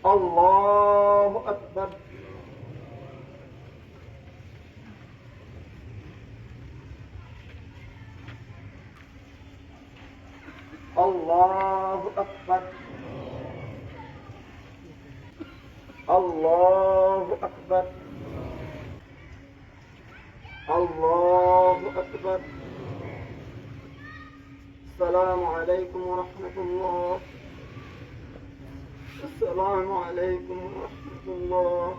الله أكبر الله أكبر الله أكبر الله أكبر السلام عليكم ورحمة الله السلام عليكم ورحمة الله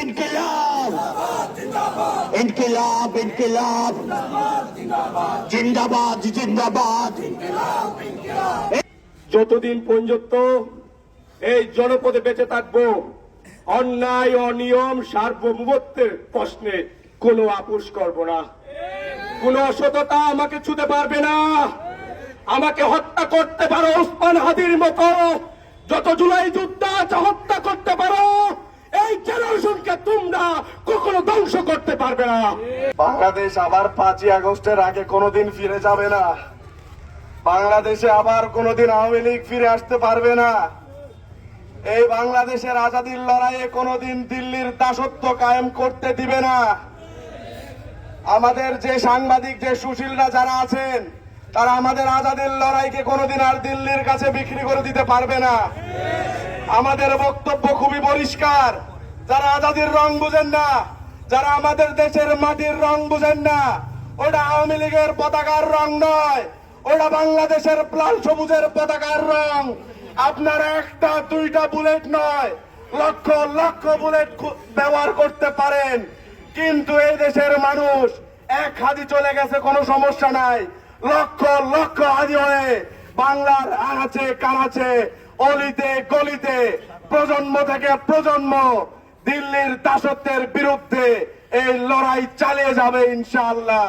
ইনকিলাব ইনকিলাব ইনকিলাব জিন্দাবাদ জিন্দাবাদ। যতদিন পর্যন্ত এই জনপদে বেঁচে থাকবো, অন্যায় অনিয়ম সার্বভৌমত্বের প্রশ্নে কোনো আপোষ করব না। কোনো অসততা আমাকে ছুতে পারবে না। আমাকে হত্যা করতে পারো ওসমান হাদির মতো, যত জুলাই যোদ্ধা আছে হত্যা করতে পারো, এই জেনারেশনকে তোমরা কখনো ধ্বংস করতে পারবে না। বাংলাদেশ আবার 5ই আগস্টের আগে কোনোদিন ফিরে যাবে না। বাংলাদেশে আবার কোনোদিন আওয়ামী লীগ ফিরে আসতে পারবে না। এই বাংলাদেশের আজাদির লড়াইয়ে কোনোদিন দিল্লির দাসত্ব কায়েম করতে দিবে না। আমাদের যে সাংবাদিক, যে সুশীলরা যারা আছেন, তারা আমাদের আজাদির লড়াইকে কোনোদিন আর দিল্লির কাছে বিক্রি করে দিতে পারবে না। আমাদের বক্তব্য খুবই পরিষ্কার। যারা আজাদির রং বুঝেন না, যারা আমাদের দেশের মাটির রং বুঝেন না, ওটা আওয়ামী লীগের পতাকার রং নয়, ওটা বাংলাদেশের লাল সবুজের পতাকার রং। আপনার একটা দুইটা বুলেট নয়, লক্ষ লক্ষ বুলেট ব্যবহার করতে পারেন, কিন্তু এই দেশের মানুষ এক হাদি চলে গেছে, কোনো সমস্যা নাই। লক্ষ লক্ষ হাদি হয়ে বাংলার আনাচে কানাচে অলিতে গলিতে প্রজন্ম থেকে প্রজন্ম দিল্লির দাসত্বের বিরুদ্ধে এই লড়াই চালিয়ে যাবে ইনশাআল্লাহ।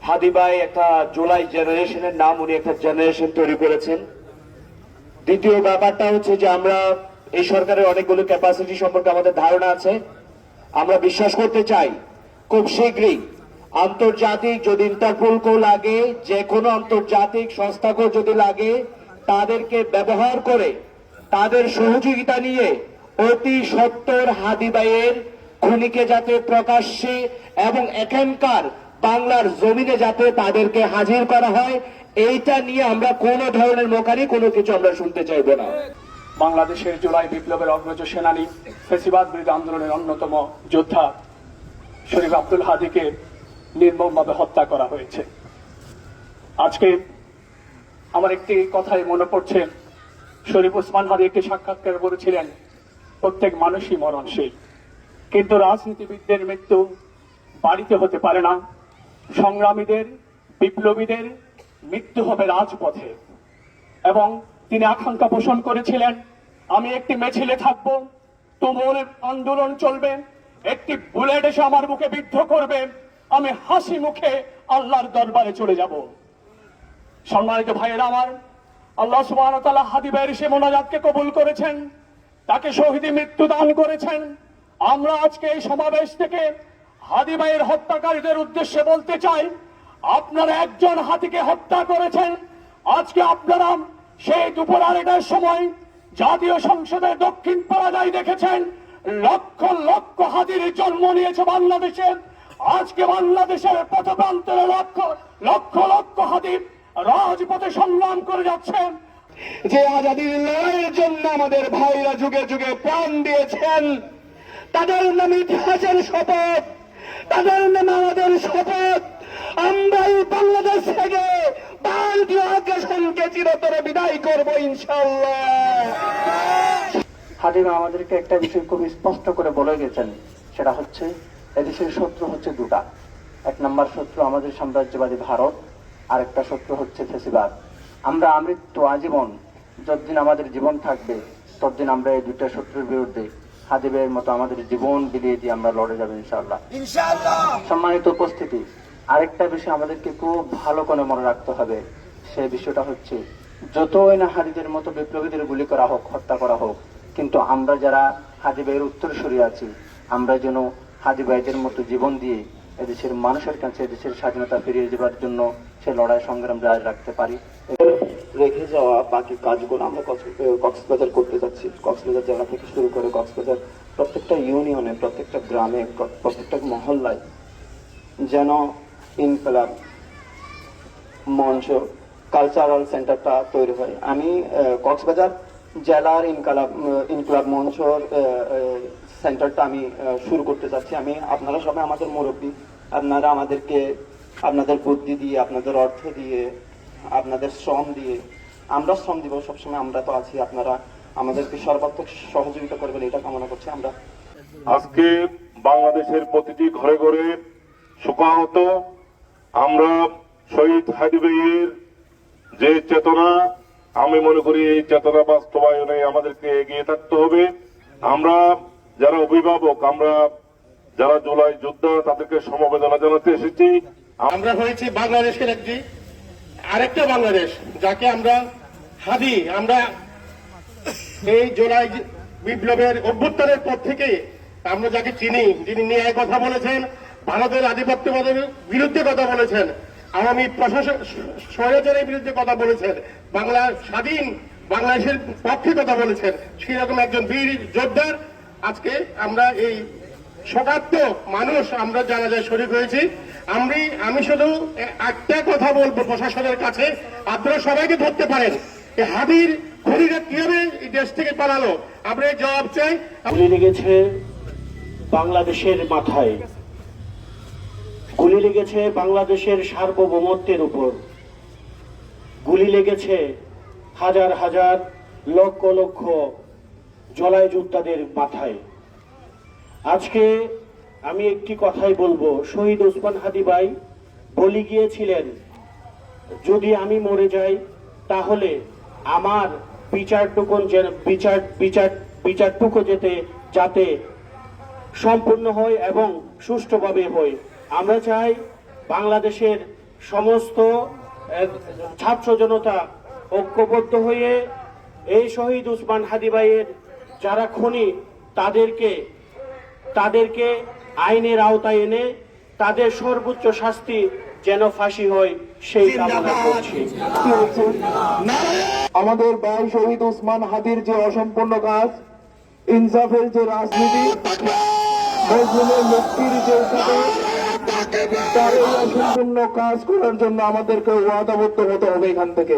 হাদি ভাই একটা জুলাই জেনারেশনের নাম, উনি একটা জেনারেশন তৈরি করেছেন। দ্বিতীয় ব্যাপারটা হচ্ছে যে আমরা এই সরকারের অনেকগুলো ক্যাপাসিটি সম্পর্কে আমাদের ধারণা আছে। আমরা বিশ্বাস করতে চাই খুব শীঘ্রই আন্তর্জাতিক, যদি ইন্টারপোলকেও লাগে, যে কোনো আন্তর্জাতিক সংস্থাকেও যদি লাগে, তাদেরকে ব্যবহার করে তাদের সহযোগিতা নিয়ে অতি সত্বর হাদি ভাইয়ের খুনিকে যাতে প্রকাশ্যে এবং এখানকার বাংলার জমিনে যাতে তাদেরকে হাজির করা হয়, এইটা নিয়ে আমরা কোনো ধরনের মোকারি কোনো কিছু আমরা শুনতে চাইব না। বাংলাদেশের জুলাই বিপ্লবের অগ্রজ সেনানী, ফ্যাসিবাদ বিরোধী আন্দোলনের অন্যতম যোদ্ধা শরীফ আব্দুল হাদীকে নির্মমভাবে হত্যা করা হয়েছে। আজকে আমার একটি কথাই মনে পড়ছে, শরীফ ওসমান হাদী একটি সাক্ষাৎকারে বলেছিলেন, প্রত্যেক মানুষই মরণশীল, কিন্তু রাজনীতিবিদদের মৃত্যু বাড়িতে হতে পারে না। সংগ্রামীদের, বিপ্লবীদের মৃত্যু হবে রাজপথে। এবং তিনি আকাঙ্ক্ষা পোষণ করেছিলেন, আমি একটি মিছিলে থাকবো, তুমুল আন্দোলন চলবে, একটি বুলেট এসে আমার মুখে বিদ্ধ করবে, আমি হাসি মুখে আল্লাহর দরবারে চলে যাব। সম্মানিত ভাইয়েরা আমার, আল্লাহ সুবহানাহু ওয়া তাআলা হাদী ভাইয়ের সে মোনাজাতকে কবুল করেছেন, তাকে শহীদি মৃত্যু দান করেছেন। আমরা আজকে এই সমাবেশ থেকে হাদী ভাইয়ের হত্যাকারীদের উদ্দেশ্যে বলতে চাই, আপনারা একজন হাতিকে হত্যা করেছেন। আজকে আপনারা সেই দুপুর 2টার সময় জাতীয় সংসদের দক্ষিণ পাড়ায় দেখেছেন, লক্ষ লক্ষ হাতির জন্ম নিয়েছে বাংলাদেশে। আজকে বাংলাদেশের পথপ্রান্তরে লক্ষ লক্ষ লক্ষ হাতি রাজপথে সংগ্রাম করে যাচ্ছেন। যে আজাদীর লড়াইয়ের জন্য আমাদের ভাইরা যুগে যুগে প্রাণ দিয়েছেন, তাদের নামে ইতিহাসের শপথ, তাদের নামে আমাদের শপথ, আমরা এই বাংলাদেশ থেকে ভারতীয় আগ্রাসনকে চিরতরে বিদায় করবো ইনশাআল্লাহ। হাদিমা আমাদেরকে একটা বিষয় খুব স্পষ্ট করে বলে গেছেন, সেটা হচ্ছে এদেশের শত্রু হচ্ছে দুটা। এক নম্বর শত্রু আমাদের সাম্রাজ্যবাদী ভারত, আর একটা শত্রু হচ্ছে ফ্যাসিবাদ। আমরা আমৃত্যু আজীবন, যতদিন আমাদের জীবন থাকবে ততদিন আমরা এই দুটা শত্রুর বিরুদ্ধে হাদী ভাইয়ের মতো আমাদের জীবন বিলিয়ে দিয়ে আমরা লড়ে যাবো ইনশাআল্লাহ। সম্মানিত উপস্থিতি, আরেকটা বিষয় আমাদেরকে খুব ভালো করে মনে রাখতে হবে, সেই বিষয়টা হচ্ছে যতই না হাদীদের মতো বিপ্লবীদের গুলি করা হোক, হত্যা করা হোক, কিন্তু আমরা যারা হাদী ভাইয়ের উত্তরসূরি আছি, আমরা যেন হাদী ভাইদের মতো জীবন দিয়ে এদেশের মানুষের কাছে এদেশের স্বাধীনতা ফিরিয়ে দেওয়ার জন্য সে লড়াই সংগ্রাম জারি রাখতে পারি। রেখে যাওয়া বাকি কাজগুলো আমরা কক্সবাজার করতে যাচ্ছি। কক্সবাজার জেলা থেকে শুরু করে কক্সবাজার প্রত্যেকটা ইউনিয়নে, প্রত্যেকটা গ্রামে, প্রত্যেকটা মহল্লায় যেন ইনকলাব মঞ্চ কালচারাল সেন্টারটা তৈরি হয়। আমি কক্সবাজার জেলার ইনকলাব মঞ্চর সেন্টারটা আমি শুরু করতে চাচ্ছি। আপনারা সবাই আমাদের মুরব্বী, আপনারা আমাদেরকে আপনাদের বুদ্ধি দিয়ে, আপনাদের অর্থ দিয়ে, আপনাদের শ্রম দিয়ে, আমরা শ্রম দিব সবসময়, আমরা তো আছি, আপনারা আমাদেরকে সর্বাত্মক সহযোগিতা করবেন এটা কামনা করছি। আমরা আজকে বাংলাদেশের প্রতিটি ঘরে ঘরে শোকাহত আমরা শহীদ হাদি ভাইয়ের যে চেতনা, আমি মনে করি এই চেতনা বাস্তবায়নে আমাদেরকে এগিয়ে থাকতে হবে। আমরা যারা অভিভাবক, আমরা যারা জুলাই যোদ্ধা, তাদেরকে সমবেদনা জানাতে এসেছি। আমরা হয়েছি বাংলাদেশের আরেকটা বাংলাদেশ, যাকে আমরা হাদি, আমরা এই জুলাই বিপ্লবের অভ্যুত্থানের পর থেকে আমরা যাকে চিনি, যিনি ন্যায় কথা বলেছেন, ভারতের আধিপত্যবাদের বিরুদ্ধে কথা বলেছেন, আওয়ামী প্রশাসন স্বৈরাচারের বিরুদ্ধে কথা বলেছেন, বাংলা স্বাধীন বাংলাদেশের পক্ষে কথা বলেছেন, সেরকম একজন বীর যোদ্ধার আজকে আমরা এই শোকাত্মক মানুষ আমরা জানাজায় শরীক হয়েছি। আমি শুধু একটা কথা বলবো প্রশাসনের কাছে, আপনারা সবাইকে ধরতে পারেন হাদির খুনিরা কিভাবে এই দেশ থেকে পালালো, আমরা এই জবাব চাই। গুলি লেগেছে বাংলাদেশের মাথায়, গুলি লেগেছে বাংলাদেশের সার্বভৌমত্বের উপর, গুলি লেগেছে হাজার হাজার লক্ষ লক্ষ জুলাই যোদ্ধাদের মাথায়। আজকে আমি একটি কথাই বলবো, শহীদ ওসমান হাদি ভাই বলে গিয়েছিলেন, যদি আমি মরে যাই তাহলে আমার বিচারটুকু যাতে সম্পূর্ণ হয় এবং সুষ্ঠুভাবে হয়। আমরা চাই বাংলাদেশের সমস্ত ছাত্র জনতা ঐক্যবদ্ধ হয়ে এই শহীদ ওসমান হাদি ভাইয়ের যারা খুনি তাদেরকে আইনের আওতায় এনে তাদের সর্বোচ্চ শাস্তি যেন ফাঁসি হয় সেই কামনা করছি। আমাদের ভাই শহীদ ওসমান হাদির যে অসম্পূর্ণ কাজ, ইনসাফের যে রাজনীতি, মজলুমের মুক্তির যে তার এই অসম্পূর্ণ কাজ করার জন্য আমাদেরকে ওয়াদাবদ্ধ হতে হবে এখান থেকে।